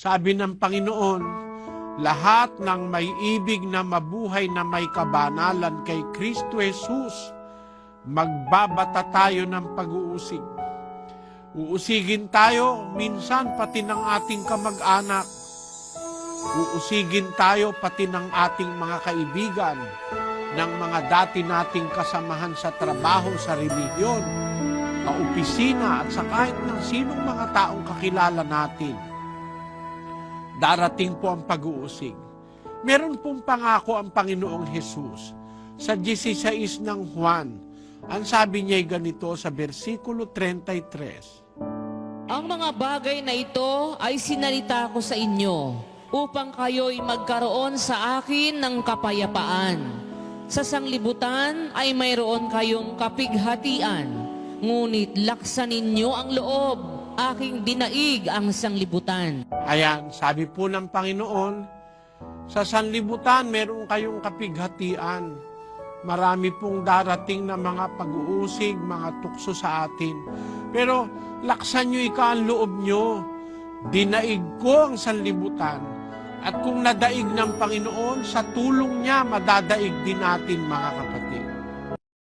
Sabi ng Panginoon, lahat ng may ibig na mabuhay na may kabanalan kay Kristo Jesus, magbabata tayo ng pag-uusig. Uusigin tayo minsan pati ng ating kamag-anak. Uusigin tayo pati ng ating mga kaibigan, ng mga dati nating kasamahan sa trabaho, sa relihiyon, kaopisina at sa kahit ng sinong mga taong kakilala natin. Darating po ang pag-uusig. Meron pong pangako ang Panginoong Hesus sa 16 ng Juan. Ang sabi niya ganito sa versikulo 33. Ang mga bagay na ito ay sinalita ko sa inyo upang kayo'y magkaroon sa akin ng kapayapaan. Sa sanglibutan ay mayroon kayong kapighatian, ngunit laksan ninyo ang loob. Aking dinaig ang sanglibutan. Ayan, sabi po ng Panginoon, sa sanlibutan meron kayong kapighatian. Marami pong darating na mga pag-uusig, mga tukso sa atin. Pero laksan nyo ang loob nyo. Dinaig ko ang sanlibutan. At kung nadaig ng Panginoon, sa tulong niya madadaig din natin, mga kapatid.